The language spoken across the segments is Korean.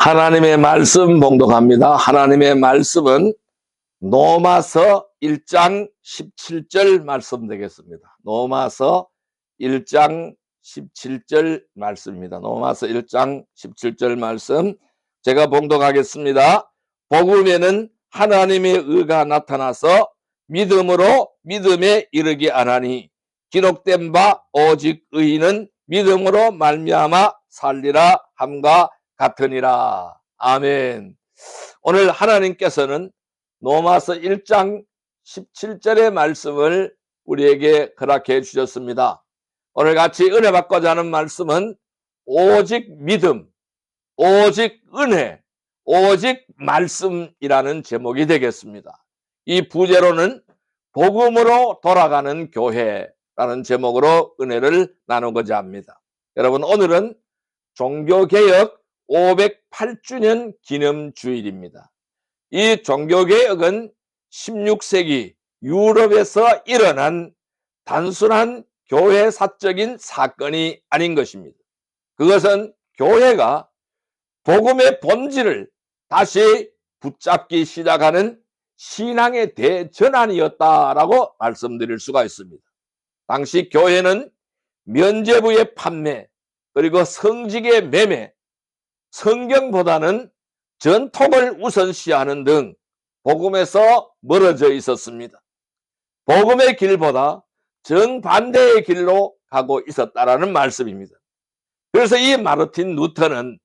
하나님의 말씀 봉독합니다. 하나님의 말씀은 로마서 1장 17절 말씀 되겠습니다. 로마서 1장 17절 말씀입니다. 로마서 1장 17절 말씀 제가 봉독하겠습니다. 복음에는 하나님의 의가 나타나서 믿음으로 믿음에 이르게 하나니 기록된 바 오직 의인은 믿음으로 말미암아 살리라 함과 같으니라. 아멘. 오늘 하나님께서는 로마서 1장 17절의 말씀을 우리에게 허락해 주셨습니다. 오늘 같이 은혜 받고자 하는 말씀은 오직 믿음, 오직 은혜, 오직 말씀이라는 제목이 되겠습니다. 이 부제로는 복음으로 돌아가는 교회라는 제목으로 은혜를 나누고자 합니다. 여러분, 오늘은 종교개혁 508주년 기념주일입니다. 이 종교개혁은 16세기 유럽에서 일어난 단순한 교회사적인 사건이 아닌 것입니다. 그것은 교회가 복음의 본질을 다시 붙잡기 시작하는 신앙의 대전환이었다라고 말씀드릴 수가 있습니다. 당시 교회는 면죄부의 판매, 그리고 성직의 매매, 성경보다는 전통을 우선시하는 등 복음에서 멀어져 있었습니다. 복음의 길보다 정반대의 길로 가고 있었다라는 말씀입니다. 그래서 이 마르틴 루터는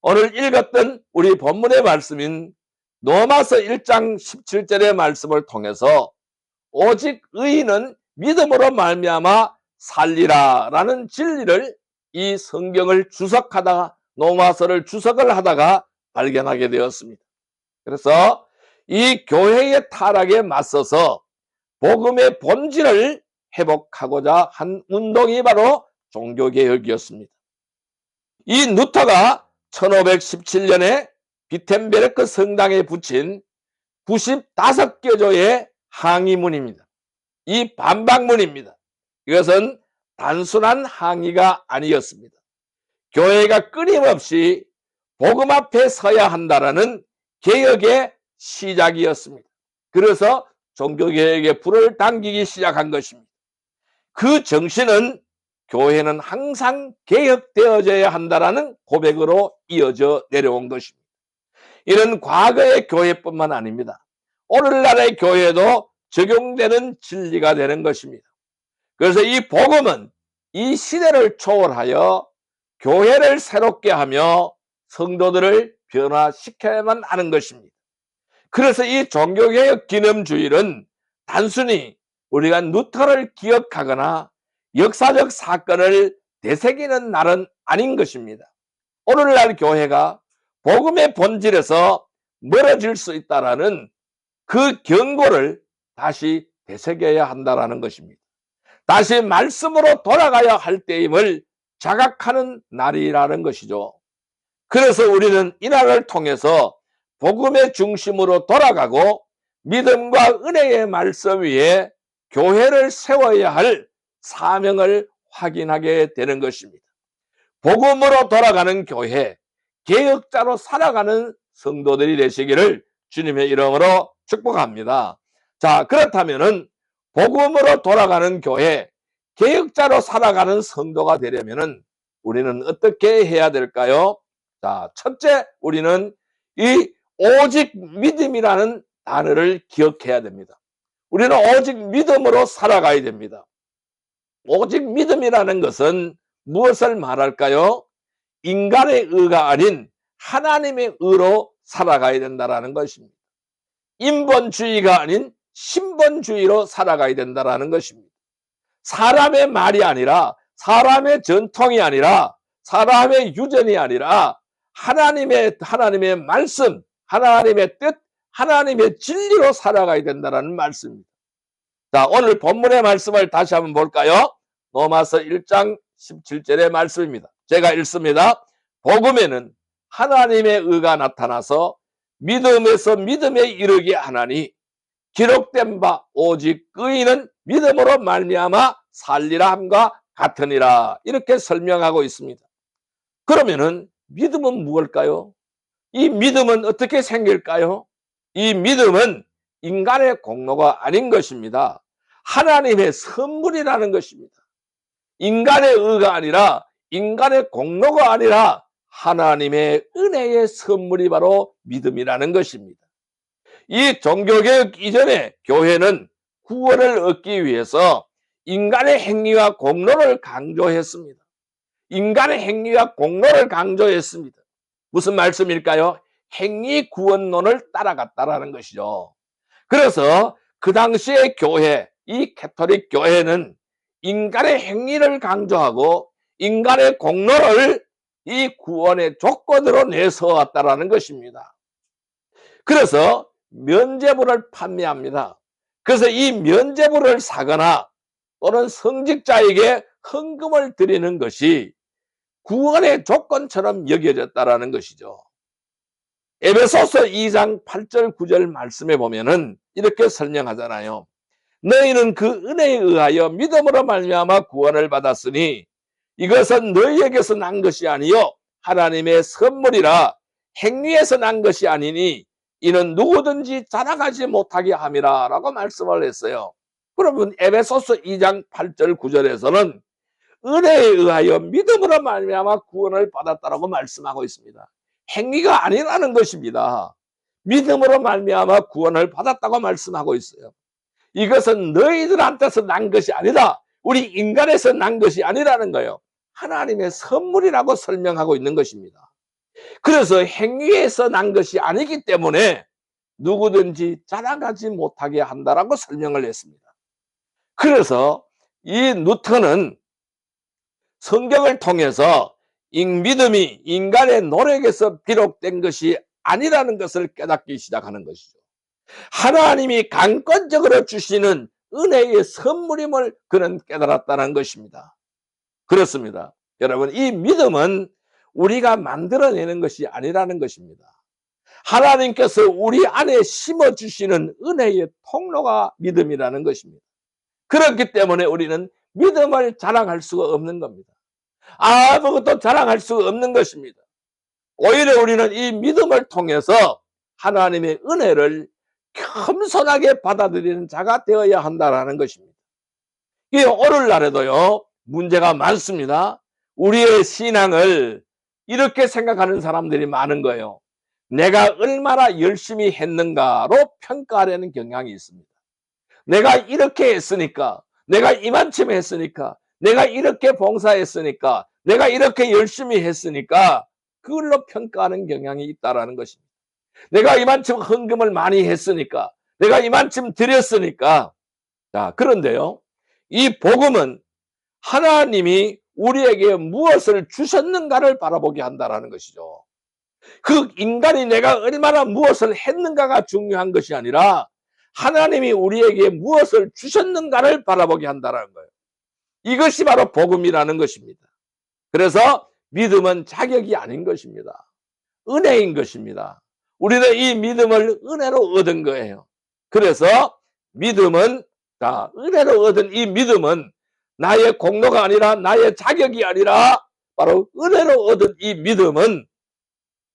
오늘 읽었던 우리 본문의 말씀인 로마서 1장 17절의 말씀을 통해서 오직 의인은 믿음으로 말미암아 살리라 라는 진리를 이 성경을 주석하다가 로마서를 주석을 하다가 발견하게 되었습니다. 그래서 이 교회의 타락에 맞서서 복음의 본질을 회복하고자 한 운동이 바로 종교개혁이었습니다. 이 루터가 1517년에 비텐베르크 성당에 붙인 95개조의 항의문입니다. 이 반박문입니다. 이것은 단순한 항의가 아니었습니다. 교회가 끊임없이 복음 앞에 서야 한다라는 개혁의 시작이었습니다. 그래서 종교개혁의 불을 당기기 시작한 것입니다. 그 정신은 교회는 항상 개혁되어져야 한다라는 고백으로 이어져 내려온 것입니다. 이는 과거의 교회뿐만 아닙니다. 오늘날의 교회도 적용되는 진리가 되는 것입니다. 그래서 이 복음은 이 시대를 초월하여 교회를 새롭게 하며 성도들을 변화시켜야만 하는 것입니다. 그래서 이 종교개혁 기념주일은 단순히 우리가 루터를 기억하거나 역사적 사건을 되새기는 날은 아닌 것입니다. 오늘날 교회가 복음의 본질에서 멀어질 수 있다는 그 경고를 다시 되새겨야 한다는 것입니다. 다시 말씀으로 돌아가야 할 때임을 자각하는 날이라는 것이죠. 그래서 우리는 이 날을 통해서 복음의 중심으로 돌아가고 믿음과 은혜의 말씀 위에 교회를 세워야 할 사명을 확인하게 되는 것입니다. 복음으로 돌아가는 교회, 개혁자로 살아가는 성도들이 되시기를 주님의 이름으로 축복합니다. 자, 그렇다면은 복음으로 돌아가는 교회, 개혁자로 살아가는 성도가 되려면은 우리는 어떻게 해야 될까요? 자, 첫째, 우리는 이 오직 믿음이라는 단어를 기억해야 됩니다. 우리는 오직 믿음으로 살아가야 됩니다. 오직 믿음이라는 것은 무엇을 말할까요? 인간의 의가 아닌 하나님의 의로 살아가야 된다는 것입니다. 인본주의가 아닌 신본주의로 살아가야 된다는 것입니다. 사람의 말이 아니라, 사람의 전통이 아니라, 사람의 유전이 아니라 하나님의 말씀, 하나님의 뜻, 하나님의 진리로 살아가야 된다는 말씀입니다. 자, 오늘 본문의 말씀을 다시 한번 볼까요? 로마서 1장 17절의 말씀입니다. 제가 읽습니다. 복음에는 하나님의 의가 나타나서 믿음에서 믿음에 이르게 하나니 기록된 바 오직 의인은 믿음으로 말미암아 살리라 함과 같으니라. 이렇게 설명하고 있습니다. 그러면은 믿음은 무엇일까요? 이 믿음은 어떻게 생길까요? 이 믿음은 인간의 공로가 아닌 것입니다. 하나님의 선물이라는 것입니다. 인간의 의가 아니라, 인간의 공로가 아니라 하나님의 은혜의 선물이 바로 믿음이라는 것입니다. 이 종교개혁 이전에 교회는 구원을 얻기 위해서 인간의 행위와 공로를 강조했습니다. 인간의 행위와 공로를 강조했습니다. 무슨 말씀일까요? 행위 구원론을 따라갔다라는 것이죠. 그래서 그 당시의 교회, 이 가톨릭 교회는 인간의 행위를 강조하고 인간의 공로를 이 구원의 조건으로 내세웠다라는 것입니다. 그래서 면죄부를 판매합니다. 그래서 이 면죄부를 사거나 또는 성직자에게 헌금을 드리는 것이 구원의 조건처럼 여겨졌다라는 것이죠. 에베소서 2장 8절 9절 말씀에 보면은 이렇게 설명하잖아요. 너희는 그 은혜에 의하여 믿음으로 말미암아 구원을 받았으니 이것은 너희에게서 난 것이 아니요 하나님의 선물이라 행위에서 난 것이 아니니 이는 누구든지 자랑하지 못하게 함이라 라고 말씀을 했어요. 그러면 에베소서 2장 8절 9절에서는 은혜에 의하여 믿음으로 말미암아 구원을 받았다라고 말씀하고 있습니다. 행위가 아니라는 것입니다. 믿음으로 말미암아 구원을 받았다고 말씀하고 있어요. 이것은 너희들한테서 난 것이 아니다. 우리 인간에서 난 것이 아니라는 거예요. 하나님의 선물이라고 설명하고 있는 것입니다. 그래서 행위에서 난 것이 아니기 때문에 누구든지 자랑하지 못하게 한다라고 설명을 했습니다. 그래서 이 누턴은 성경을 통해서 믿음이 인간의 노력에서 비롯된 것이 아니라는 것을 깨닫기 시작하는 것이죠. 하나님이 강권적으로 주시는 은혜의 선물임을 그는 깨달았다는 것입니다. 그렇습니다. 여러분, 이 믿음은 우리가 만들어내는 것이 아니라는 것입니다. 하나님께서 우리 안에 심어주시는 은혜의 통로가 믿음이라는 것입니다. 그렇기 때문에 우리는 믿음을 자랑할 수가 없는 겁니다. 아무것도 자랑할 수가 없는 것입니다. 오히려 우리는 이 믿음을 통해서 하나님의 은혜를 겸손하게 받아들이는 자가 되어야 한다는 것입니다. 이 오늘날에도요 문제가 많습니다. 우리의 신앙을 이렇게 생각하는 사람들이 많은 거예요. 내가 얼마나 열심히 했는가로 평가하려는 경향이 있습니다. 내가 이렇게 했으니까, 내가 이만큼 했으니까, 내가 이렇게 봉사했으니까, 내가 이렇게 열심히 했으니까 그걸로 평가하는 경향이 있다는 것입니다. 내가 이만큼 헌금을 많이 했으니까, 내가 이만큼 드렸으니까. 자, 그런데요, 이 복음은 하나님이 우리에게 무엇을 주셨는가를 바라보게 한다는 것이죠. 그 인간이 내가 얼마나 무엇을 했는가가 중요한 것이 아니라 하나님이 우리에게 무엇을 주셨는가를 바라보게 한다는 거예요. 이것이 바로 복음이라는 것입니다. 그래서 믿음은 자격이 아닌 것입니다. 은혜인 것입니다. 우리는 이 믿음을 은혜로 얻은 거예요. 그래서 믿음은, 은혜로 얻은 이 믿음은 나의 공로가 아니라, 나의 자격이 아니라 바로 은혜로 얻은 이 믿음은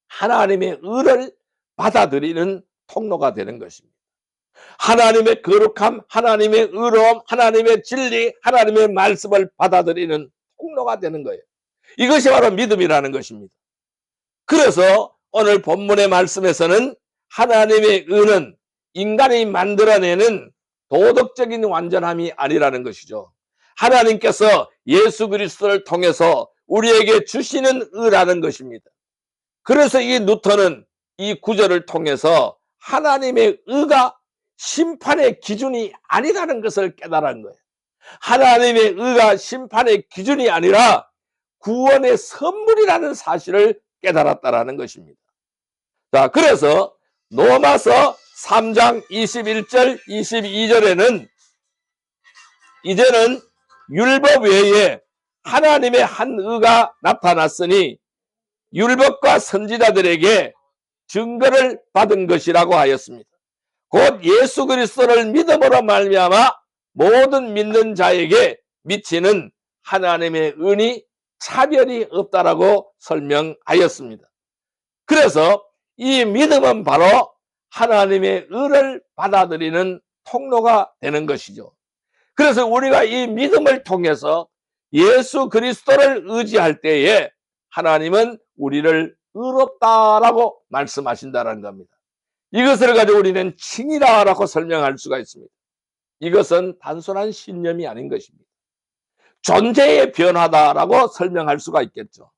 하나님의 의를 받아들이는 통로가 되는 것입니다. 하나님의 거룩함, 하나님의 의로움, 하나님의 진리, 하나님의 말씀을 받아들이는 통로가 되는 거예요. 이것이 바로 믿음이라는 것입니다. 그래서 오늘 본문의 말씀에서는 하나님의 의는 인간이 만들어내는 도덕적인 완전함이 아니라는 것이죠. 하나님께서 예수 그리스도를 통해서 우리에게 주시는 의라는 것입니다. 그래서 이 누턴은 이 구절을 통해서 하나님의 의가 심판의 기준이 아니라는 것을 깨달은 거예요. 하나님의 의가 심판의 기준이 아니라 구원의 선물이라는 사실을 깨달았다는 것입니다. 자, 그래서 로마서 3장 21절 22절에는 이제는 율법 외에 하나님의 한 의가 나타났으니 율법과 선지자들에게 증거를 받은 것이라고 하였습니다. 곧 예수 그리스도를 믿음으로 말미암아 모든 믿는 자에게 미치는 하나님의 은이 차별이 없다라고 설명하였습니다. 그래서 이 믿음은 바로 하나님의 의를 받아들이는 통로가 되는 것이죠. 그래서 우리가 이 믿음을 통해서 예수 그리스도를 의지할 때에 하나님은 우리를 의롭다라고 말씀하신다는 겁니다. 이것을 가지고 우리는 칭의라고 설명할 수가 있습니다. 이것은 단순한 신념이 아닌 것입니다. 존재의 변화다라고 설명할 수가 있겠죠.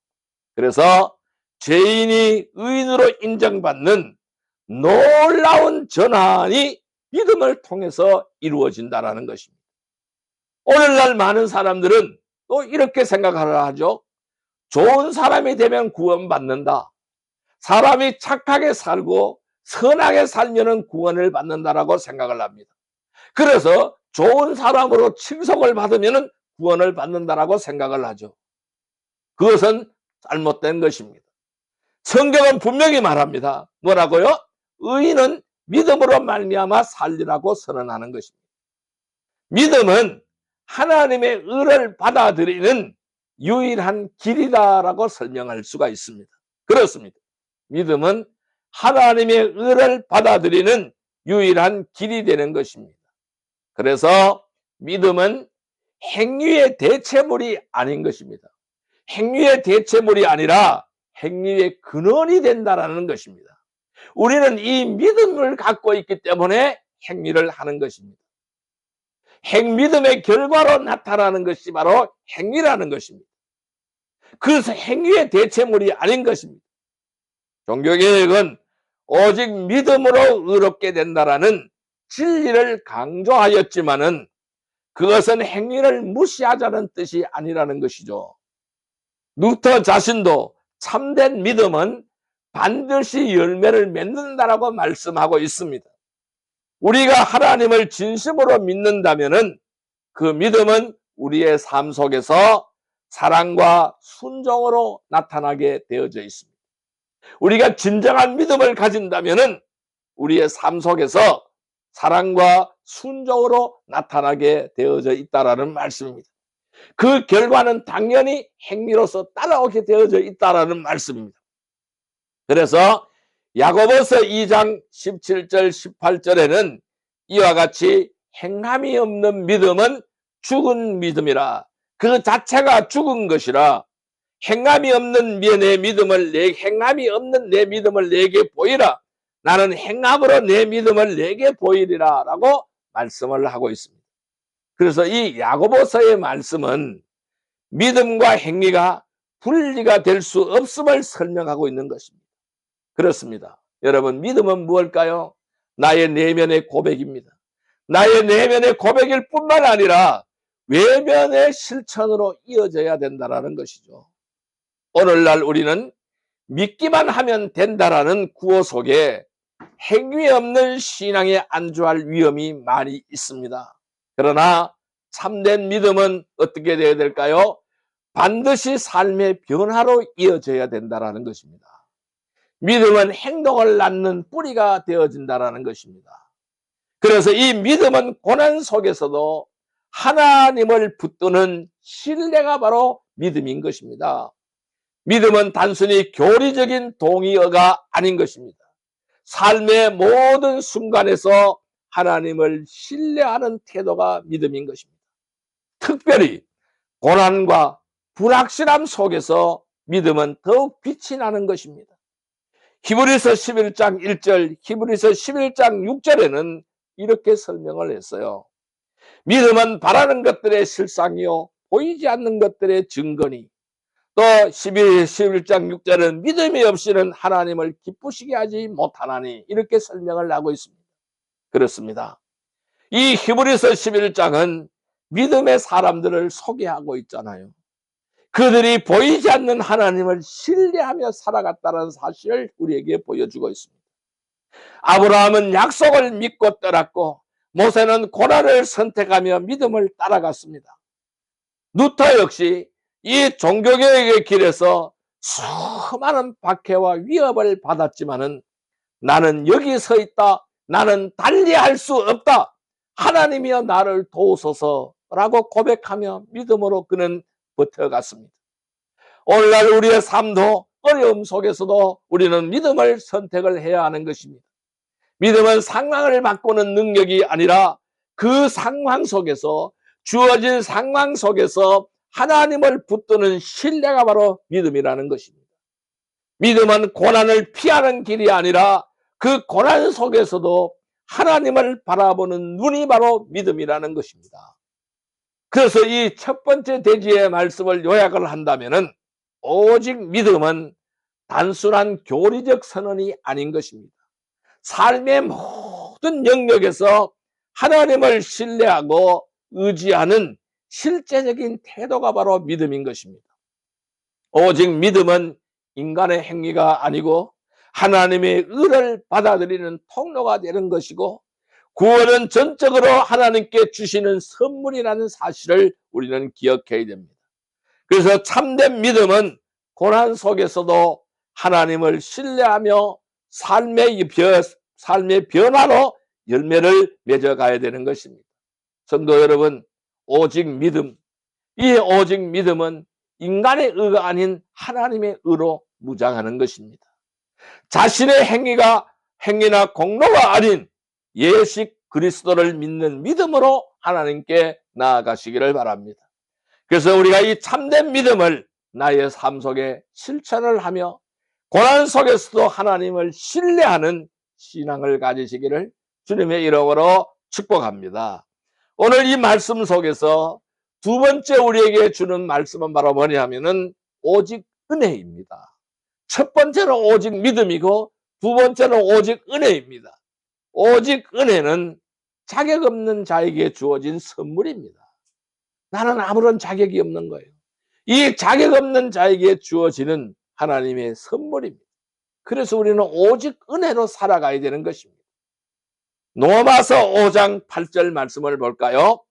그래서 죄인이 의인으로 인정받는 놀라운 전환이 믿음을 통해서 이루어진다는 것입니다. 오늘날 많은 사람들은 또 이렇게 생각하려 하죠. 좋은 사람이 되면 구원받는다. 사람이 착하게 살고 선하게 살면 구원을 받는다라고 생각을 합니다. 그래서 좋은 사람으로 칭송을 받으면 구원을 받는다라고 생각을 하죠. 그것은 잘못된 것입니다. 성경은 분명히 말합니다. 뭐라고요? 의인은 믿음으로 말미암아 살리라고 선언하는 것입니다. 믿음은 하나님의 의를 받아들이는 유일한 길이다라고 설명할 수가 있습니다. 그렇습니다. 믿음은 하나님의 의를 받아들이는 유일한 길이 되는 것입니다. 그래서 믿음은 행위의 대체물이 아닌 것입니다. 행위의 대체물이 아니라 행위의 근원이 된다라는 것입니다. 우리는 이 믿음을 갖고 있기 때문에 행위를 하는 것입니다. 믿음의 결과로 나타나는 것이 바로 행위라는 것입니다. 그래서 행위의 대체물이 아닌 것입니다. 종교개혁은 오직 믿음으로 의롭게 된다라는 진리를 강조하였지만은 그것은 행위를 무시하자는 뜻이 아니라는 것이죠. 루터 자신도 참된 믿음은 반드시 열매를 맺는다라고 말씀하고 있습니다. 우리가 하나님을 진심으로 믿는다면은 그 믿음은 우리의 삶 속에서 사랑과 순종으로 나타나게 되어져 있습니다. 우리가 진정한 믿음을 가진다면은 우리의 삶 속에서 사랑과 순종으로 나타나게 되어져 있다라는 말씀입니다. 그 결과는 당연히 행위로서 따라오게 되어져 있다라는 말씀입니다. 그래서 야고보서 2장 17절 18절에는 이와 같이 행함이 없는 믿음은 죽은 믿음이라. 그 자체가 죽은 것이라. 행함이 없는 내 믿음을 행함이 없는 내 믿음을 내게 보이라. 나는 행함으로 내 믿음을 내게 보이리라 라고 말씀을 하고 있습니다. 그래서 이 야고보서의 말씀은 믿음과 행위가 분리가 될 수 없음을 설명하고 있는 것입니다. 그렇습니다. 여러분, 믿음은 무엇일까요? 나의 내면의 고백입니다. 나의 내면의 고백일 뿐만 아니라 외면의 실천으로 이어져야 된다는 것이죠. 오늘날 우리는 믿기만 하면 된다라는 구호 속에 행위 없는 신앙에 안주할 위험이 많이 있습니다. 그러나 참된 믿음은 어떻게 되어야 될까요? 반드시 삶의 변화로 이어져야 된다는 것입니다. 믿음은 행동을 낳는 뿌리가 되어진다는 것입니다. 그래서 이 믿음은 고난 속에서도 하나님을 붙드는 신뢰가 바로 믿음인 것입니다. 믿음은 단순히 교리적인 동의어가 아닌 것입니다. 삶의 모든 순간에서 하나님을 신뢰하는 태도가 믿음인 것입니다. 특별히 고난과 불확실함 속에서 믿음은 더욱 빛이 나는 것입니다. 히브리서 11장 1절, 히브리서 11장 6절에는 이렇게 설명을 했어요. 믿음은 바라는 것들의 실상이요 보이지 않는 것들의 증거니. 또 11장 6절은 믿음이 없이는 하나님을 기쁘시게 하지 못하나니, 이렇게 설명을 하고 있습니다. 그렇습니다. 이 히브리서 11장은 믿음의 사람들을 소개하고 있잖아요. 그들이 보이지 않는 하나님을 신뢰하며 살아갔다는 사실을 우리에게 보여주고 있습니다. 아브라함은 약속을 믿고 떠났고 모세는 고난을 선택하며 믿음을 따라갔습니다. 루터 역시 이 종교개혁의 길에서 수많은 박해와 위협을 받았지만은 나는 여기 서 있다. 나는 달리할 수 없다. 하나님이여 나를 도우소서라고 고백하며 믿음으로 그는 버텨갔습니다. 오늘날 우리의 삶도 어려움 속에서도 우리는 믿음을 선택을 해야 하는 것입니다. 믿음은 상황을 바꾸는 능력이 아니라 그 상황 속에서, 주어진 상황 속에서 하나님을 붙드는 신뢰가 바로 믿음이라는 것입니다. 믿음은 고난을 피하는 길이 아니라 그 고난 속에서도 하나님을 바라보는 눈이 바로 믿음이라는 것입니다. 그래서 이 첫 번째 대지의 말씀을 요약을 한다면은, 오직 믿음은 단순한 교리적 선언이 아닌 것입니다. 삶의 모든 영역에서 하나님을 신뢰하고 의지하는 실제적인 태도가 바로 믿음인 것입니다. 오직 믿음은 인간의 행위가 아니고 하나님의 의를 받아들이는 통로가 되는 것이고, 구원은 전적으로 하나님께 주시는 선물이라는 사실을 우리는 기억해야 됩니다. 그래서 참된 믿음은 고난 속에서도 하나님을 신뢰하며 삶의 변화로 열매를 맺어가야 되는 것입니다. 성도 여러분, 오직 믿음, 이 오직 믿음은 인간의 의가 아닌 하나님의 의로 무장하는 것입니다. 자신의 행위나 공로가 아닌 예수 그리스도를 믿는 믿음으로 하나님께 나아가시기를 바랍니다. 그래서 우리가 이 참된 믿음을 나의 삶 속에 실천을 하며 고난 속에서도 하나님을 신뢰하는 신앙을 가지시기를 주님의 이름으로 축복합니다. 오늘 이 말씀 속에서 두 번째 우리에게 주는 말씀은 바로 뭐냐면은 오직 은혜입니다. 첫 번째는 오직 믿음이고 두 번째는 오직 은혜입니다. 오직 은혜는 자격 없는 자에게 주어진 선물입니다. 나는 아무런 자격이 없는 거예요. 이 자격 없는 자에게 주어지는 하나님의 선물입니다. 그래서 우리는 오직 은혜로 살아가야 되는 것입니다. 로마서 5장 8절 말씀을 볼까요?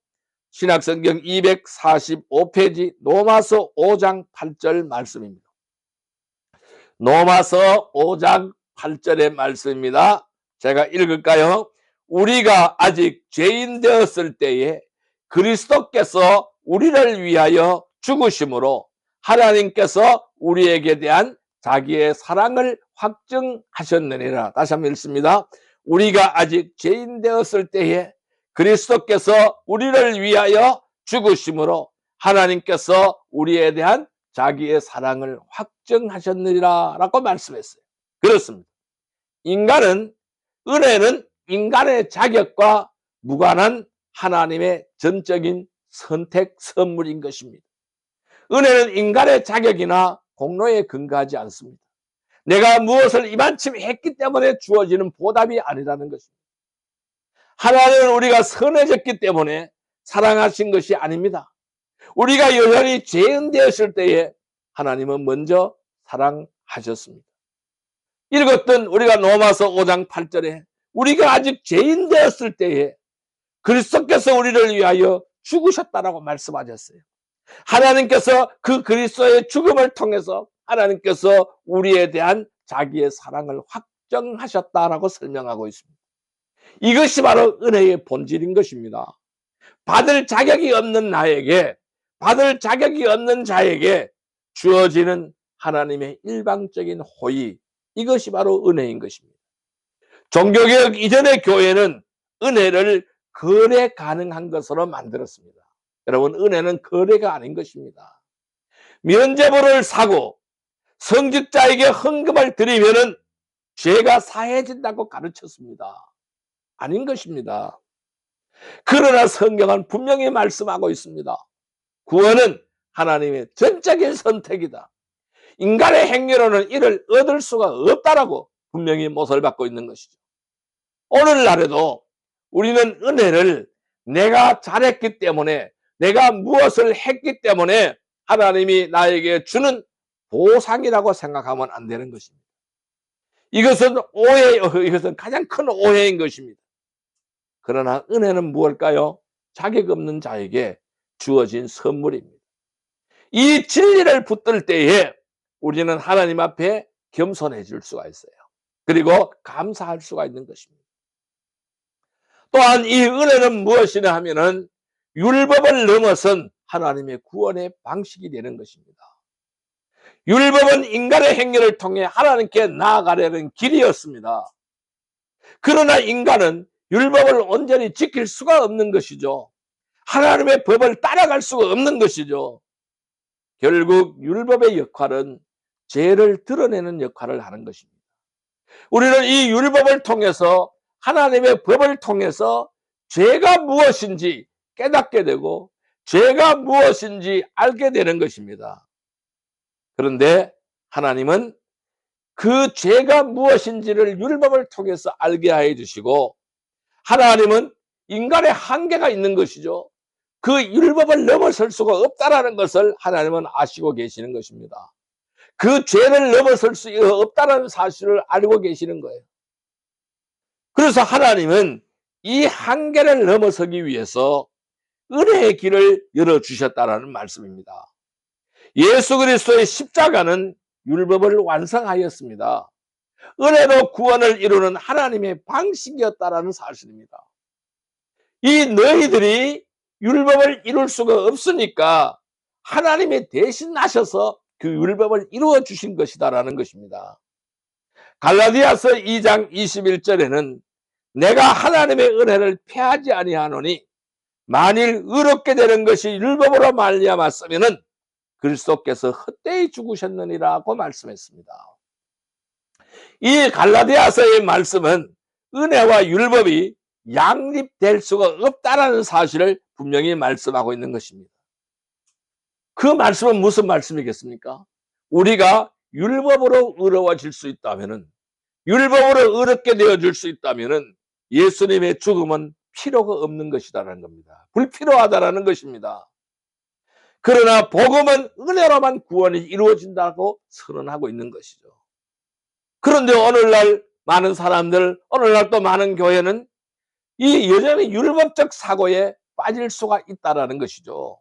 신약성경 245페이지 로마서 5장 8절 말씀입니다. 로마서 5장 8절의 말씀입니다. 제가 읽을까요? 우리가 아직 죄인 되었을 때에 그리스도께서 우리를 위하여 죽으심으로 하나님께서 우리에게 대한 자기의 사랑을 확증하셨느니라. 다시 한번 읽습니다. 우리가 아직 죄인 되었을 때에 그리스도께서 우리를 위하여 죽으심으로 하나님께서 우리에 대한 자기의 사랑을 확증하셨느니라 라고 말씀했어요. 그렇습니다. 은혜는 인간의 자격과 무관한 하나님의 전적인 선택 선물인 것입니다. 은혜는 인간의 자격이나 공로에 근거하지 않습니다. 내가 무엇을 이만큼 했기 때문에 주어지는 보답이 아니라는 것입니다. 하나님은 우리가 선해졌기 때문에 사랑하신 것이 아닙니다. 우리가 여전히 죄인 되었을 때에 하나님은 먼저 사랑하셨습니다. 읽었던 우리가 로마서 5장 8절에 우리가 아직 죄인 되었을 때에 그리스도께서 우리를 위하여 죽으셨다라고 말씀하셨어요. 하나님께서 그 그리스도의 죽음을 통해서 하나님께서 우리에 대한 자기의 사랑을 확정하셨다라고 설명하고 있습니다. 이것이 바로 은혜의 본질인 것입니다. 받을 자격이 없는 자에게 주어지는 하나님의 일방적인 호의, 이것이 바로 은혜인 것입니다. 종교개혁 이전의 교회는 은혜를 거래 가능한 것으로 만들었습니다. 여러분, 은혜는 거래가 아닌 것입니다. 면죄부를 사고 성직자에게 헌금을 드리면은 죄가 사해진다고 가르쳤습니다. 아닌 것입니다. 그러나 성경은 분명히 말씀하고 있습니다. 구원은 하나님의 전적인 선택이다. 인간의 행위로는 이를 얻을 수가 없다라고 분명히 못을 받고 있는 것이죠. 오늘날에도 우리는 은혜를 내가 잘했기 때문에, 내가 무엇을 했기 때문에 하나님이 나에게 주는 보상이라고 생각하면 안 되는 것입니다. 이것은 가장 큰 오해인 것입니다. 그러나 은혜는 무엇일까요? 자격 없는 자에게 주어진 선물입니다. 이 진리를 붙들 때에 우리는 하나님 앞에 겸손해질 수가 있어요. 그리고 감사할 수가 있는 것입니다. 또한 이 은혜는 무엇이냐 하면은 율법을 넘어선 하나님의 구원의 방식이 되는 것입니다. 율법은 인간의 행위를 통해 하나님께 나아가려는 길이었습니다. 그러나 인간은 율법을 온전히 지킬 수가 없는 것이죠. 하나님의 법을 따라갈 수가 없는 것이죠. 결국 율법의 역할은 죄를 드러내는 역할을 하는 것입니다. 우리는 이 율법을 통해서, 하나님의 법을 통해서 죄가 무엇인지 깨닫게 되고 죄가 무엇인지 알게 되는 것입니다. 그런데 하나님은 그 죄가 무엇인지를 율법을 통해서 알게 해 주시고, 하나님은 인간의 한계가 있는 것이죠. 그 율법을 넘어설 수가 없다라는 것을 하나님은 아시고 계시는 것입니다. 그 죄를 넘어설 수 없다는 사실을 알고 계시는 거예요. 그래서 하나님은 이 한계를 넘어서기 위해서 은혜의 길을 열어주셨다라는 말씀입니다. 예수 그리스도의 십자가는 율법을 완성하였습니다. 은혜로 구원을 이루는 하나님의 방식이었다라는 사실입니다. 이 너희들이 율법을 이룰 수가 없으니까 하나님이 대신하셔서 그 율법을 이루어 주신 것이다라는 것입니다. 갈라디아서 2장 21절에는 내가 하나님의 은혜를 패하지 아니하노니 만일 의롭게 되는 것이 율법으로 말미암았으면은 그리스도께서 헛되이 죽으셨느니라고 말씀했습니다. 이 갈라디아서의 말씀은 은혜와 율법이 양립될 수가 없다라는 사실을 분명히 말씀하고 있는 것입니다. 그 말씀은 무슨 말씀이겠습니까? 우리가 율법으로 의로워질 수 있다면은, 율법으로 의롭게 되어질 수 있다면은 예수님의 죽음은 필요가 없는 것이다라는 겁니다. 불필요하다라는 것입니다. 그러나 복음은 은혜로만 구원이 이루어진다고 선언하고 있는 것이죠. 그런데 오늘날 많은 사람들, 오늘날 또 많은 교회는 이 여전히 율법적 사고에 빠질 수가 있다라는 것이죠.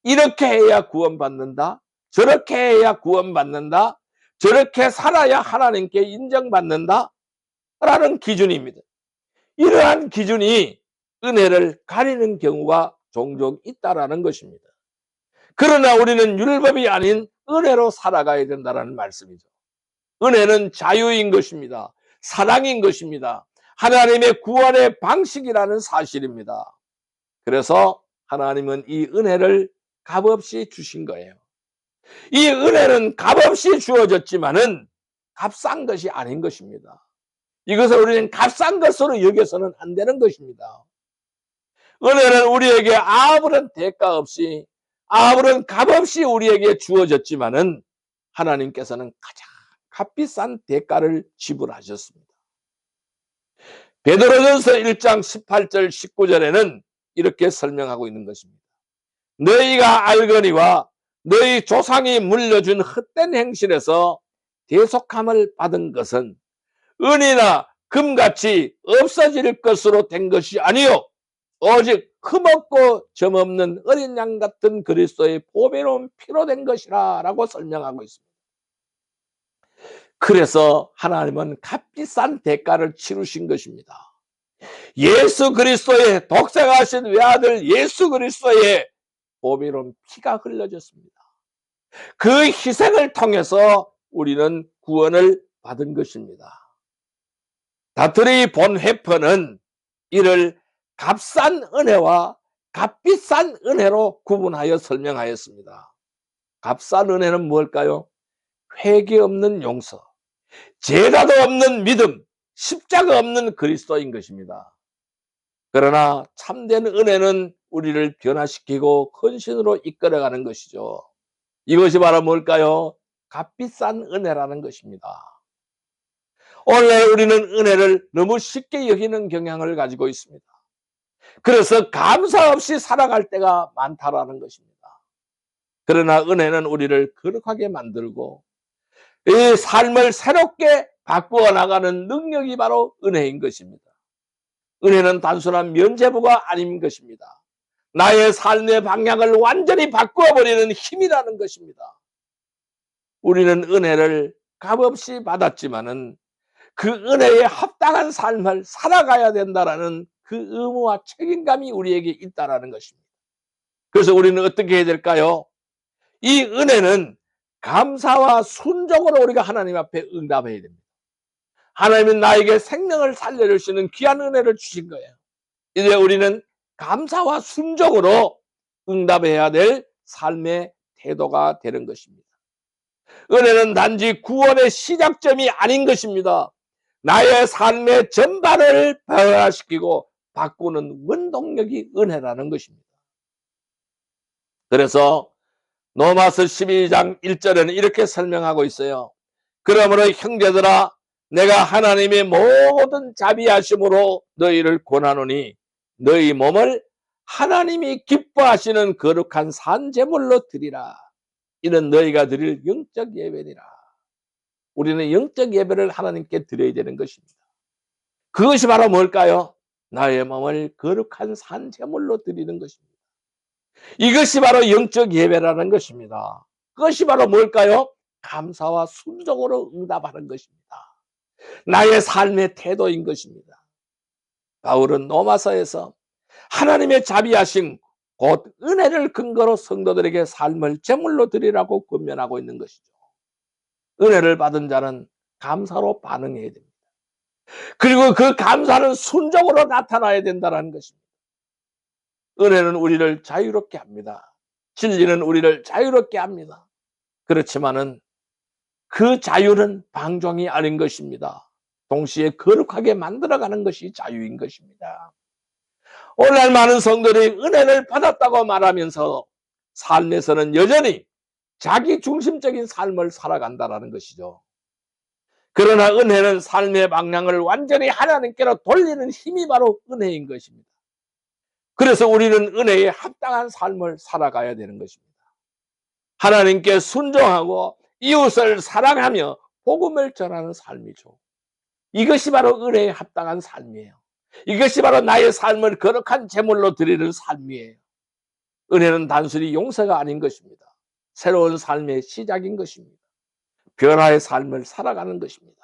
이렇게 해야 구원받는다, 저렇게 해야 구원받는다, 저렇게 살아야 하나님께 인정받는다 라는 기준입니다. 이러한 기준이 은혜를 가리는 경우가 종종 있다라는 것입니다. 그러나 우리는 율법이 아닌 은혜로 살아가야 된다는 말씀이죠. 은혜는 자유인 것입니다. 사랑인 것입니다. 하나님의 구원의 방식이라는 사실입니다. 그래서 하나님은 이 은혜를 값없이 주신 거예요. 이 은혜는 값없이 주어졌지만은 값싼 것이 아닌 것입니다. 이것을 우리는 값싼 것으로 여겨서는 안 되는 것입니다. 은혜는 우리에게 아무런 대가 없이, 아무런 값없이 우리에게 주어졌지만은 하나님께서는 가장 값비싼 대가를 지불하셨습니다. 베드로전서 1장 18절 19절에는 이렇게 설명하고 있는 것입니다. 너희가 알거니와 너희 조상이 물려준 헛된 행실에서 대속함을 받은 것은 은이나 금같이 없어질 것으로 된 것이 아니요 오직 흠없고 점없는 어린 양 같은 그리스도의 보배로운 피로 된 것이라 라고 설명하고 있습니다. 그래서 하나님은 값비싼 대가를 치르신 것입니다. 예수 그리스도의 독생하신 외아들 예수 그리스도의 보배로운 피가 흘려졌습니다. 그 희생을 통해서 우리는 구원을 받은 것입니다. 다트리 본 회퍼는 이를 값싼 은혜와 값비싼 은혜로 구분하여 설명하였습니다. 값싼 은혜는 뭘까요? 회개 없는 용서, 제사도 없는 믿음, 십자가 없는 그리스도인 것입니다. 그러나 참된 은혜는 우리를 변화시키고 헌신으로 이끌어가는 것이죠. 이것이 바로 뭘까요? 값비싼 은혜라는 것입니다. 오늘 우리는 은혜를 너무 쉽게 여기는 경향을 가지고 있습니다. 그래서 감사 없이 살아갈 때가 많다라는 것입니다. 그러나 은혜는 우리를 거룩하게 만들고 이 삶을 새롭게 바꾸어 나가는 능력이 바로 은혜인 것입니다. 은혜는 단순한 면죄부가 아닌 것입니다. 나의 삶의 방향을 완전히 바꾸어버리는 힘이라는 것입니다. 우리는 은혜를 값없이 받았지만은 그 은혜에 합당한 삶을 살아가야 된다라는 그 의무와 책임감이 우리에게 있다라는 것입니다. 그래서 우리는 어떻게 해야 될까요? 이 은혜는 감사와 순종으로 우리가 하나님 앞에 응답해야 됩니다. 하나님은 나에게 생명을 살려주시는 귀한 은혜를 주신 거예요. 이제 우리는 감사와 순종으로 응답해야 될 삶의 태도가 되는 것입니다. 은혜는 단지 구원의 시작점이 아닌 것입니다. 나의 삶의 전반을 변화시키고 바꾸는 원동력이 은혜라는 것입니다. 그래서 로마서 12장 1절에는 이렇게 설명하고 있어요. 그러므로 형제들아, 내가 하나님의 모든 자비하심으로 너희를 권하노니 너희 몸을 하나님이 기뻐하시는 거룩한 산제물로 드리라. 이는 너희가 드릴 영적 예배니라. 우리는 영적 예배를 하나님께 드려야 되는 것입니다. 그것이 바로 뭘까요? 나의 몸을 거룩한 산제물로 드리는 것입니다. 이것이 바로 영적 예배라는 것입니다. 그것이 바로 뭘까요? 감사와 순종으로 응답하는 것입니다. 나의 삶의 태도인 것입니다. 바울은 로마서에서 하나님의 자비하심 곧 은혜를 근거로 성도들에게 삶을 제물로 드리라고 권면하고 있는 것이죠. 은혜를 받은 자는 감사로 반응해야 됩니다. 그리고 그 감사는 순종으로 나타나야 된다는 것입니다. 은혜는 우리를 자유롭게 합니다. 진리는 우리를 자유롭게 합니다. 그렇지만은 그 자유는 방종이 아닌 것입니다. 동시에 거룩하게 만들어가는 것이 자유인 것입니다. 오늘날 많은 성도들이 은혜를 받았다고 말하면서 삶에서는 여전히 자기 중심적인 삶을 살아간다는 것이죠. 그러나 은혜는 삶의 방향을 완전히 하나님께로 돌리는 힘이 바로 은혜인 것입니다. 그래서 우리는 은혜에 합당한 삶을 살아가야 되는 것입니다. 하나님께 순종하고 이웃을 사랑하며 복음을 전하는 삶이죠. 이것이 바로 은혜에 합당한 삶이에요. 이것이 바로 나의 삶을 거룩한 제물로 드리는 삶이에요. 은혜는 단순히 용서가 아닌 것입니다. 새로운 삶의 시작인 것입니다. 변화의 삶을 살아가는 것입니다.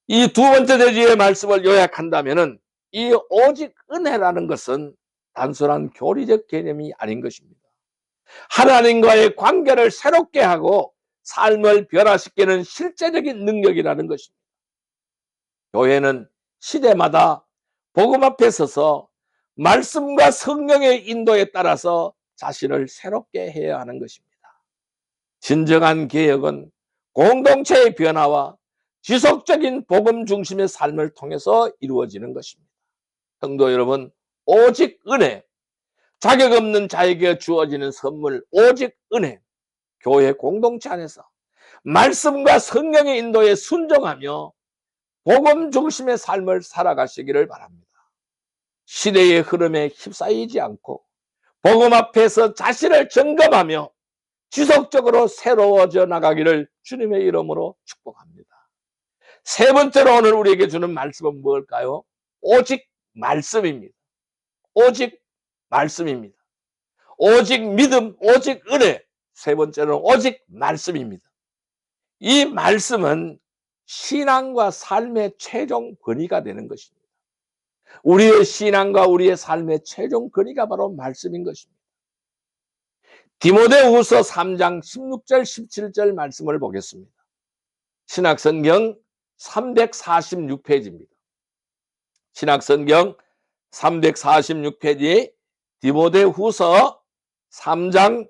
이 두 번째 대지의 말씀을 요약한다면은 이 오직 은혜라는 것은 단순한 교리적 개념이 아닌 것입니다. 하나님과의 관계를 새롭게 하고 삶을 변화시키는 실제적인 능력이라는 것입니다. 교회는 시대마다 복음 앞에 서서 말씀과 성령의 인도에 따라서 자신을 새롭게 해야 하는 것입니다. 진정한 개혁은 공동체의 변화와 지속적인 복음 중심의 삶을 통해서 이루어지는 것입니다. 성도 여러분, 오직 은혜, 자격 없는 자에게 주어지는 선물, 오직 은혜, 교회 공동체 안에서 말씀과 성령의 인도에 순종하며 복음 중심의 삶을 살아가시기를 바랍니다. 시대의 흐름에 휩싸이지 않고 복음 앞에서 자신을 점검하며 지속적으로 새로워져 나가기를 주님의 이름으로 축복합니다. 세 번째로 오늘 우리에게 주는 말씀은 무엇일까요? 오직 말씀입니다. 오직 말씀입니다. 오직 믿음, 오직 은혜. 세 번째는 오직 말씀입니다. 이 말씀은 신앙과 삶의 최종 권위가 되는 것입니다. 우리의 신앙과 우리의 삶의 최종 권위가 바로 말씀인 것입니다. 디모데후서 3장 16절 17절 말씀을 보겠습니다. 신약성경 346페이지입니다. 신약성경 346페이지 디모데후서 3장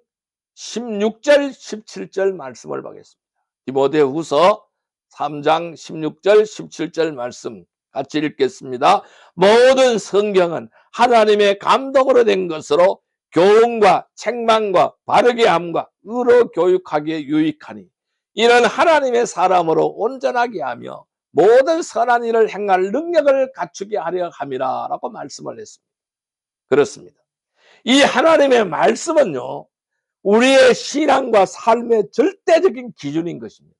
16절 17절 말씀을 보겠습니다. 디모데후서 3장 16절 17절 말씀 같이 읽겠습니다. 모든 성경은 하나님의 감동으로 된 것으로 교훈과 책망과 바르게 함과 의로 교육하기에 유익하니 이는 하나님의 사람으로 온전하게 하며 모든 선한 일을 행할 능력을 갖추게 하려 함이라 라고 말씀을 했습니다. 그렇습니다. 이 하나님의 말씀은요, 우리의 신앙과 삶의 절대적인 기준인 것입니다.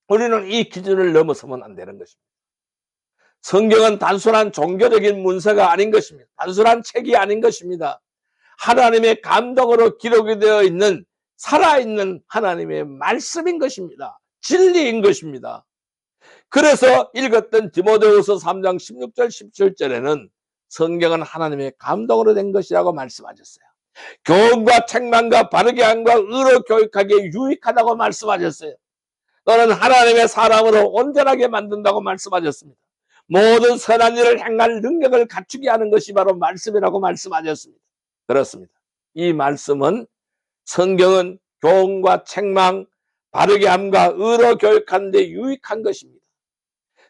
우리는 이 기준을 넘어서면 안 되는 것입니다. 성경은 단순한 종교적인 문서가 아닌 것입니다. 단순한 책이 아닌 것입니다. 하나님의 감동으로 기록이 되어 있는 살아있는 하나님의 말씀인 것입니다. 진리인 것입니다. 그래서 읽었던 디모데후서 3장 16절 17절에는 성경은 하나님의 감동으로 된 것이라고 말씀하셨어요. 교훈과 책망과 바르게 함과 의로 교육하기에 유익하다고 말씀하셨어요. 너는 하나님의 사람으로 온전하게 만든다고 말씀하셨습니다. 모든 선한 일을 행할 능력을 갖추게 하는 것이 바로 말씀이라고 말씀하셨습니다. 그렇습니다. 이 말씀은, 성경은 교훈과 책망, 바르게 함과 의로 교육하는 데 유익한 것입니다.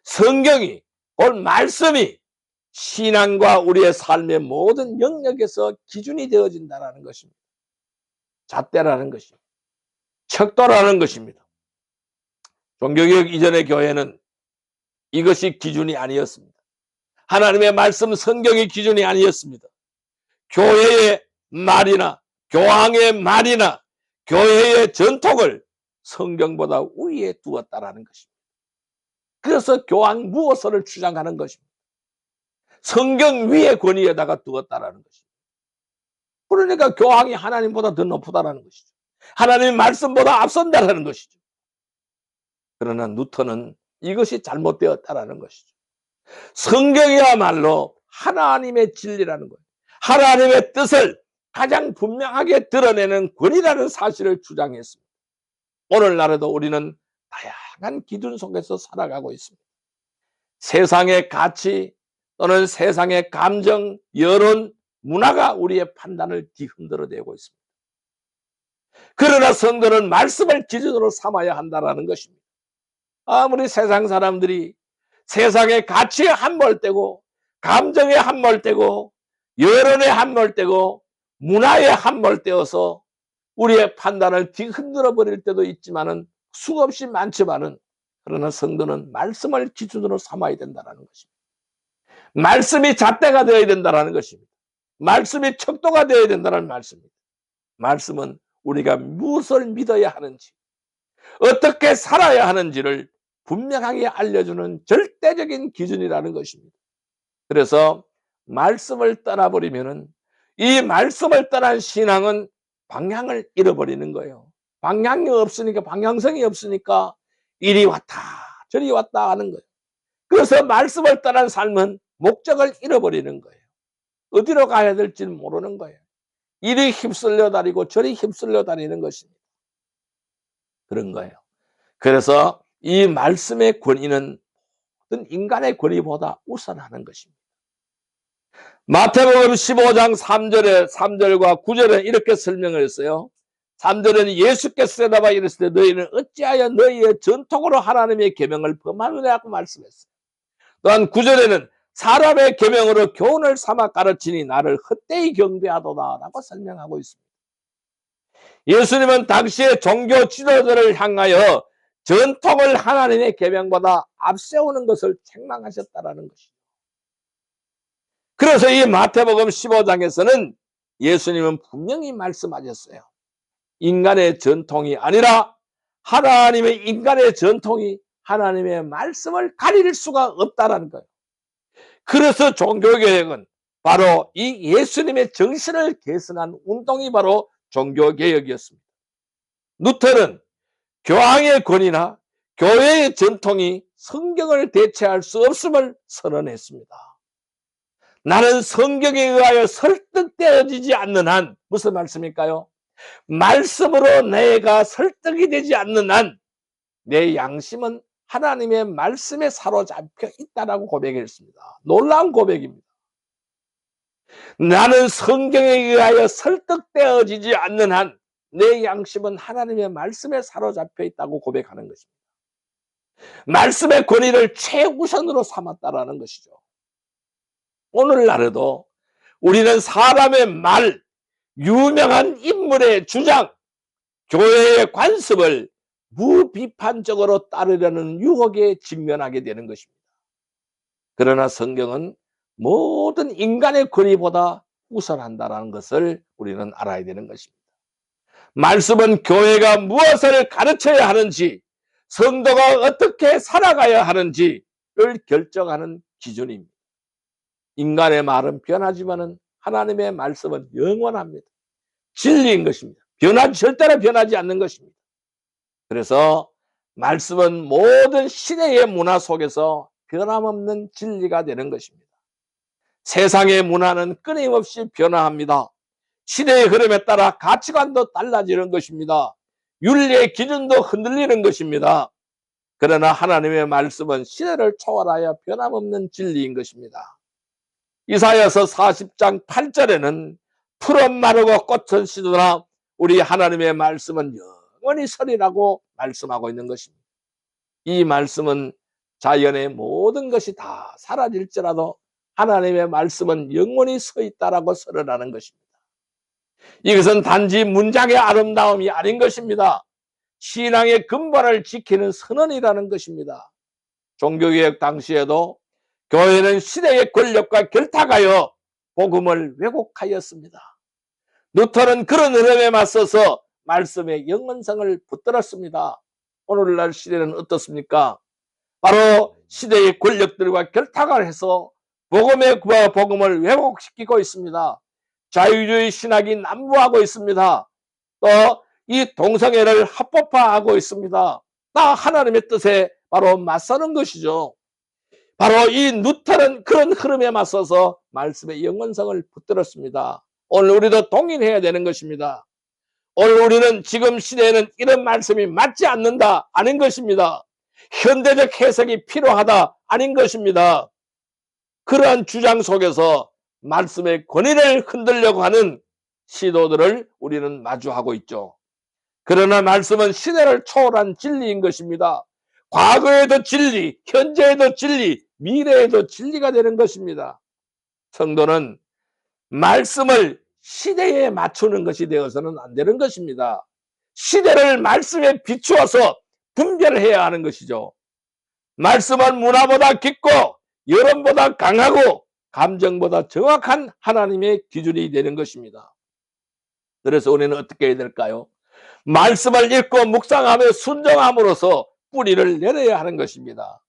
성경이, 곧 말씀이 신앙과 우리의 삶의 모든 영역에서 기준이 되어진다는 것입니다. 잣대라는 것입니다. 척도라는 것입니다. 종교개혁 이전의 교회는 이것이 기준이 아니었습니다. 하나님의 말씀 성경이 기준이 아니었습니다. 교회의 말이나 교황의 말이나 교회의 전통을 성경보다 위에 두었다라는 것입니다. 그래서 교황 무엇을 주장하는 것입니다. 성경 위에 권위에다가 두었다라는 것입니다. 그러니까 교황이 하나님보다 더 높다라는 것이죠. 하나님의 말씀보다 앞선다라는 것이죠. 그러나 뉴턴은 이것이 잘못되었다라는 것이죠. 성경이야말로 하나님의 진리라는 거예요. 하나님의 뜻을 가장 분명하게 드러내는 권위라는 사실을 주장했습니다. 오늘날에도 우리는 다양한 기준 속에서 살아가고 있습니다. 세상의 가치 또는 세상의 감정, 여론, 문화가 우리의 판단을 뒤흔들어내고 있습니다. 그러나 성도는 말씀을 기준으로 삼아야 한다는 것입니다. 아무리 세상 사람들이 세상의 가치에 함몰되고 감정에 함몰되고 여론에 함몰되고 문화에 함몰되어서 우리의 판단을 뒤흔들어 버릴 때도 있지만은 수없이 많지만은, 그러나 성도는 말씀을 기준으로 삼아야 된다는 것입니다. 말씀이 잣대가 되어야 된다는 것입니다. 말씀이 척도가 되어야 된다는 말씀입니다. 말씀은 우리가 무엇을 믿어야 하는지, 어떻게 살아야 하는지를 분명하게 알려주는 절대적인 기준이라는 것입니다. 그래서 말씀을 떠나버리면은, 이 말씀을 떠난 신앙은 방향을 잃어버리는 거예요. 방향이 없으니까, 방향성이 없으니까 이리 왔다 저리 왔다 하는 거예요. 그래서 말씀을 떠난 삶은 목적을 잃어버리는 거예요. 어디로 가야 될지 모르는 거예요. 이리 휩쓸려 다니고 저리 휩쓸려 다니는 것입니다. 그런 거예요. 그래서 이 말씀의 권위는 모든 인간의 권위보다 우선하는 것입니다. 마태복음 15장 3절과 9절에 이렇게 설명을 했어요. 3절은 예수께서 대답하여 이르시되 너희는 어찌하여 너희의 전통으로 하나님의 계명을 범하느냐고 말씀했어요. 또한 9절에는 사람의 계명으로 교훈을 삼아 가르치니 나를 헛되이 경배하도다 라고 설명하고 있습니다. 예수님은 당시의 종교 지도자를 향하여 전통을 하나님의 계명보다 앞세우는 것을 책망하셨다라는 것이죠. 그래서 이 마태복음 15장에서는 예수님은 분명히 말씀하셨어요. 인간의 전통이 아니라 하나님의, 인간의 전통이 하나님의 말씀을 가릴 수가 없다라는 거예요. 그래서 종교개혁은 바로 이 예수님의 정신을 계승한 운동이 바로 종교개혁이었습니다. 루터는 교황의 권위나 교회의 전통이 성경을 대체할 수 없음을 선언했습니다. 나는 성경에 의하여 설득되어지지 않는 한, 무슨 말씀일까요? 말씀으로 내가 설득이 되지 않는 한 내 양심은 하나님의 말씀에 사로잡혀 있다라고 고백했습니다. 놀라운 고백입니다. 나는 성경에 의하여 설득되어지지 않는 한 내 양심은 하나님의 말씀에 사로잡혀 있다고 고백하는 것입니다. 말씀의 권위를 최우선으로 삼았다라는 것이죠. 오늘날에도 우리는 사람의 말, 유명한 인물의 주장, 교회의 관습을 무비판적으로 따르려는 유혹에 직면하게 되는 것입니다. 그러나 성경은 모든 인간의 권위보다 우선한다는 것을 우리는 알아야 되는 것입니다. 말씀은 교회가 무엇을 가르쳐야 하는지, 성도가 어떻게 살아가야 하는지를 결정하는 기준입니다. 인간의 말은 변하지만은 하나님의 말씀은 영원합니다. 진리인 것입니다. 절대로 변하지 않는 것입니다. 그래서 말씀은 모든 시대의 문화 속에서 변함없는 진리가 되는 것입니다. 세상의 문화는 끊임없이 변화합니다. 시대의 흐름에 따라 가치관도 달라지는 것입니다. 윤리의 기준도 흔들리는 것입니다. 그러나 하나님의 말씀은 시대를 초월하여 변함없는 진리인 것입니다. 이사야서 40장 8절에는 푸른 마르고 꽃은 시드나 우리 하나님의 말씀은 영원히 서리라고 말씀하고 있는 것입니다. 이 말씀은 자연의 모든 것이 다 사라질지라도 하나님의 말씀은 영원히 서 있다라고 선언하는 것입니다. 이것은 단지 문장의 아름다움이 아닌 것입니다. 신앙의 근본을 지키는 선언이라는 것입니다. 종교개혁 당시에도 교회는 시대의 권력과 결탁하여 복음을 왜곡하였습니다. 루터는 그런 흐름에 맞서서 말씀의 영원성을 붙들었습니다. 오늘날 시대는 어떻습니까? 바로 시대의 권력들과 결탁을 해서 복음을 왜곡시키고 있습니다. 자유주의 신학이 난무하고 있습니다. 또 이 동성애를 합법화하고 있습니다. 다 하나님의 뜻에 바로 맞서는 것이죠. 바로 이 루터는 그런 흐름에 맞서서 말씀의 영원성을 붙들었습니다. 오늘 우리도 동의해야 되는 것입니다. 오늘 우리는 지금 시대에는 이런 말씀이 맞지 않는다 아닌 것입니다. 현대적 해석이 필요하다 아닌 것입니다. 그러한 주장 속에서 말씀의 권위를 흔들려고 하는 시도들을 우리는 마주하고 있죠. 그러나 말씀은 시대를 초월한 진리인 것입니다. 과거에도 진리, 현재에도 진리, 미래에도 진리가 되는 것입니다. 성도는 말씀을 시대에 맞추는 것이 되어서는 안 되는 것입니다. 시대를 말씀에 비추어서 분별해야 하는 것이죠. 말씀은 문화보다 깊고 여론보다 강하고 감정보다 정확한 하나님의 기준이 되는 것입니다. 그래서 우리는 어떻게 해야 될까요? 말씀을 읽고 묵상하며 순종함으로써 뿌리를 내려야 하는 것입니다.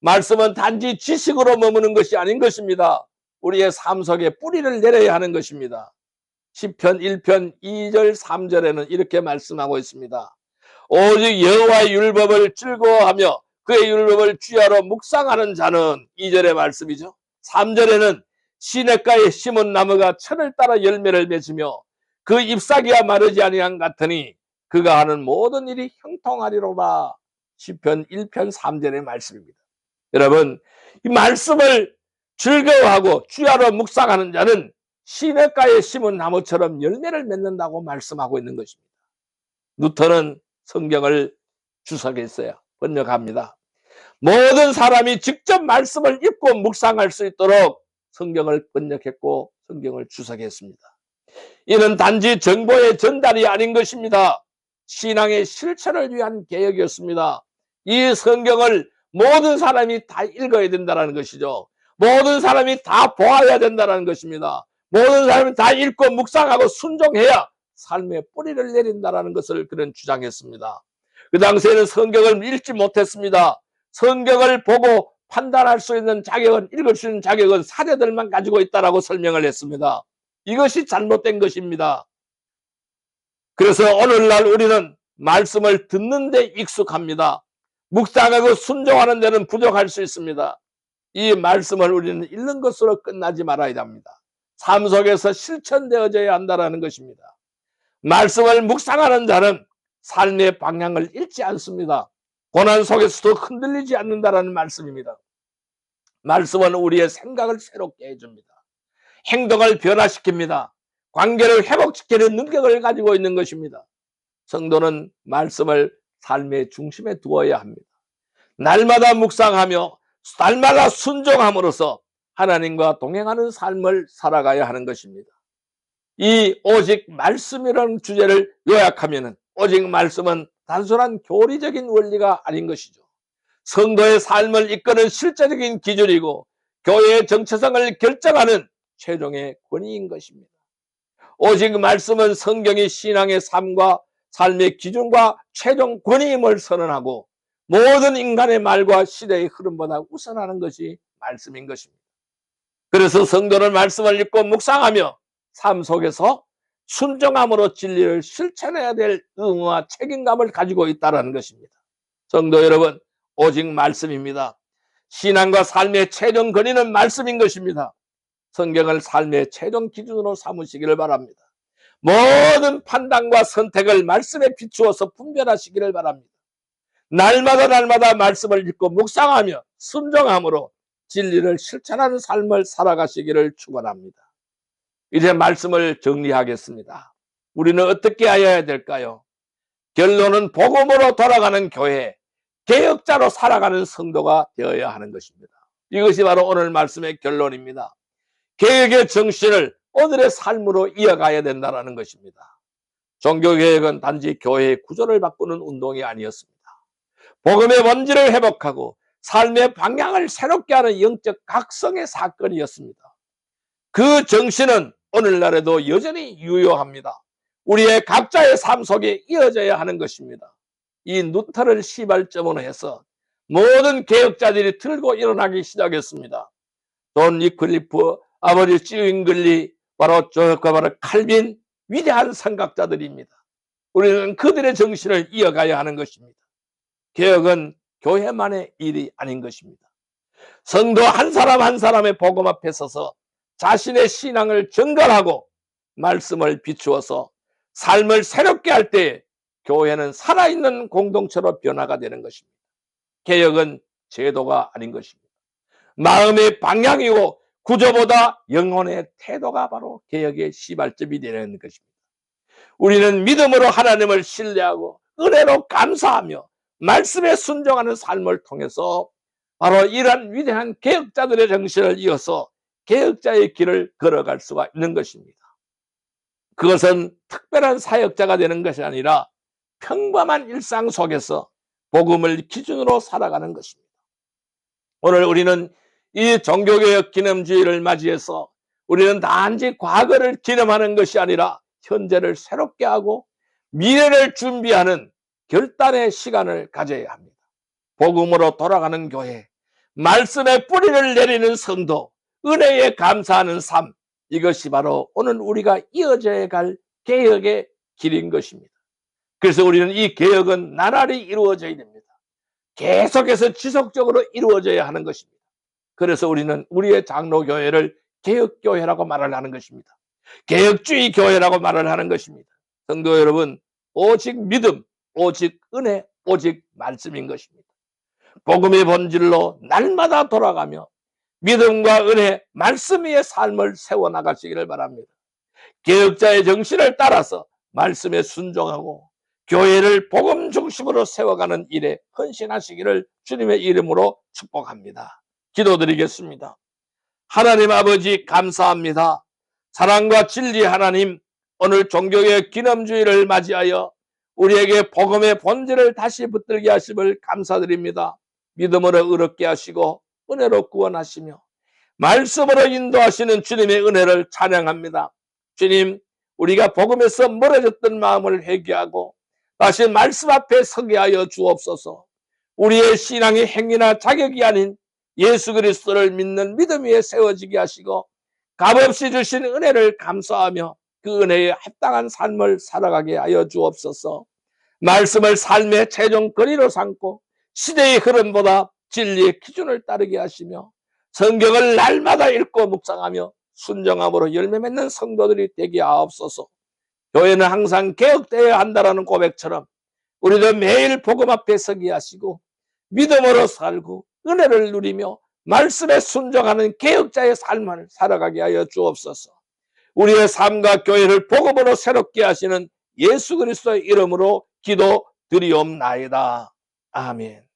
말씀은 단지 지식으로 머무는 것이 아닌 것입니다. 우리의 삶 속에 뿌리를 내려야 하는 것입니다. 시편 1편 2절 3절에는 이렇게 말씀하고 있습니다. 오직 여호와의 율법을 즐거워하며 그의 율법을 주야로 묵상하는 자는 2절의 말씀이죠. 3절에는 시냇가에 심은 나무가 철을 따라 열매를 맺으며 그 잎사귀가 마르지 아니한 같으니 그가 하는 모든 일이 형통하리로다. 시편 1편 3절의 말씀입니다. 여러분, 이 말씀을 즐거워하고 주야로 묵상하는 자는 시냇가에 심은 나무처럼 열매를 맺는다고 말씀하고 있는 것입니다. 루터는 성경을 주석했어요. 번역합니다. 모든 사람이 직접 말씀을 읽고 묵상할 수 있도록 성경을 번역했고 성경을 주석했습니다. 이는 단지 정보의 전달이 아닌 것입니다. 신앙의 실천을 위한 개혁이었습니다. 이 성경을 모든 사람이 다 읽어야 된다는 것이죠. 모든 사람이 다 보아야 된다는 것입니다. 모든 사람이 다 읽고 묵상하고 순종해야 삶의 뿌리를 내린다는 것을 그는 주장했습니다. 그 당시에는 성경을 읽지 못했습니다. 성경을 보고 판단할 수 있는 자격은, 읽을 수 있는 자격은 사제들만 가지고 있다라고 설명을 했습니다. 이것이 잘못된 것입니다. 그래서 오늘날 우리는 말씀을 듣는 데 익숙합니다. 묵상하고 순종하는 데는 부족할 수 있습니다. 이 말씀을 우리는 읽는 것으로 끝나지 말아야 합니다. 삶 속에서 실천되어져야 한다는 것입니다. 말씀을 묵상하는 자는 삶의 방향을 잃지 않습니다. 고난 속에서도 흔들리지 않는다는 말씀입니다. 말씀은 우리의 생각을 새롭게 해줍니다. 행동을 변화시킵니다. 관계를 회복시키는 능력을 가지고 있는 것입니다. 성도는 말씀을 삶의 중심에 두어야 합니다. 날마다 묵상하며 날마다 순종함으로써 하나님과 동행하는 삶을 살아가야 하는 것입니다. 이 오직 말씀이라는 주제를 요약하면 오직 말씀은 단순한 교리적인 원리가 아닌 것이죠. 성도의 삶을 이끄는 실제적인 기준이고 교회의 정체성을 결정하는 최종의 권위인 것입니다. 오직 말씀은 성경이 신앙의 삶과 삶의 기준과 최종 권위임을 선언하고 모든 인간의 말과 시대의 흐름보다 우선하는 것이 말씀인 것입니다. 그래서 성도는 말씀을 읽고 묵상하며 삶 속에서 순종함으로 진리를 실천해야 될 의무와 책임감을 가지고 있다는 것입니다. 성도 여러분, 오직 말씀입니다. 신앙과 삶의 최종 권위는 말씀인 것입니다. 성경을 삶의 최종 기준으로 삼으시기를 바랍니다. 모든 판단과 선택을 말씀에 비추어서 분별하시기를 바랍니다. 날마다 말씀을 읽고 묵상하며 순종함으로 진리를 실천하는 삶을 살아가시기를 축원합니다. 이제 말씀을 정리하겠습니다. 우리는 어떻게 하여야 될까요? 결론은 복음으로 돌아가는 교회, 개혁자로 살아가는 성도가 되어야 하는 것입니다. 이것이 바로 오늘 말씀의 결론입니다. 개혁의 정신을 오늘의 삶으로 이어가야 된다는 것입니다. 종교개혁은 단지 교회의 구조를 바꾸는 운동이 아니었습니다. 복음의 본질을 회복하고 삶의 방향을 새롭게 하는 영적 각성의 사건이었습니다. 그 정신은 오늘날에도 여전히 유효합니다. 우리의 각자의 삶 속에 이어져야 하는 것입니다. 이 누타를 시발점으로 해서 모든 개혁자들이 들고 일어나기 시작했습니다. 존 위클리프, 아버지 찌윙글리, 바로 칼빈, 위대한 선각자들입니다. 우리는 그들의 정신을 이어가야 하는 것입니다. 개혁은 교회만의 일이 아닌 것입니다. 성도 한 사람 한 사람의 복음 앞에 서서 자신의 신앙을 전갈하고 말씀을 비추어서 삶을 새롭게 할 때 교회는 살아있는 공동체로 변화가 되는 것입니다. 개혁은 제도가 아닌 것입니다. 마음의 방향이고 구조보다 영혼의 태도가 바로 개혁의 시발점이 되는 것입니다. 우리는 믿음으로 하나님을 신뢰하고 은혜로 감사하며 말씀에 순종하는 삶을 통해서 바로 이러한 위대한 개혁자들의 정신을 이어서 개혁자의 길을 걸어갈 수가 있는 것입니다. 그것은 특별한 사역자가 되는 것이 아니라 평범한 일상 속에서 복음을 기준으로 살아가는 것입니다. 오늘 우리는 이 종교개혁 기념주의를 맞이해서 우리는 단지 과거를 기념하는 것이 아니라 현재를 새롭게 하고 미래를 준비하는 결단의 시간을 가져야 합니다. 복음으로 돌아가는 교회, 말씀의 뿌리를 내리는 성도, 은혜에 감사하는 삶, 이것이 바로 오늘 우리가 이어져야 갈 개혁의 길인 것입니다. 그래서 우리는 이 개혁은 나날이 이루어져야 됩니다. 계속해서 지속적으로 이루어져야 하는 것입니다. 그래서 우리는 우리의 장로교회를 개혁교회라고 말을 하는 것입니다. 개혁주의 교회라고 말을 하는 것입니다. 성도 여러분, 오직 믿음, 오직 은혜, 오직 말씀인 것입니다. 복음의 본질로 날마다 돌아가며 믿음과 은혜, 말씀 위의 삶을 세워나가시기를 바랍니다. 개혁자의 정신을 따라서 말씀에 순종하고 교회를 복음 중심으로 세워가는 일에 헌신하시기를 주님의 이름으로 축복합니다. 기도드리겠습니다. 하나님 아버지 감사합니다. 사랑과 진리 하나님, 오늘 종교의 기념주의를 맞이하여 우리에게 복음의 본질을 다시 붙들게 하심을 감사드립니다. 믿음으로 의롭게 하시고 은혜로 구원하시며 말씀으로 인도하시는 주님의 은혜를 찬양합니다. 주님, 우리가 복음에서 멀어졌던 마음을 회개하고 다시 말씀 앞에 서게 하여 주옵소서. 우리의 신앙의 행위나 자격이 아닌 예수 그리스도를 믿는 믿음 위에 세워지게 하시고 값없이 주신 은혜를 감사하며 그 은혜에 합당한 삶을 살아가게 하여 주옵소서. 말씀을 삶의 최종 거리로 삼고 시대의 흐름보다 진리의 기준을 따르게 하시며 성경을 날마다 읽고 묵상하며 순종함으로 열매 맺는 성도들이 되게 하옵소서. 교회는 항상 개혁되어야 한다는 고백처럼 우리도 매일 복음 앞에 서게 하시고 믿음으로 살고 은혜를 누리며 말씀에 순종하는 개혁자의 삶을 살아가게 하여 주옵소서. 우리의 삶과 교회를 복음으로 새롭게 하시는 예수 그리스도의 이름으로 기도드리옵나이다. 아멘.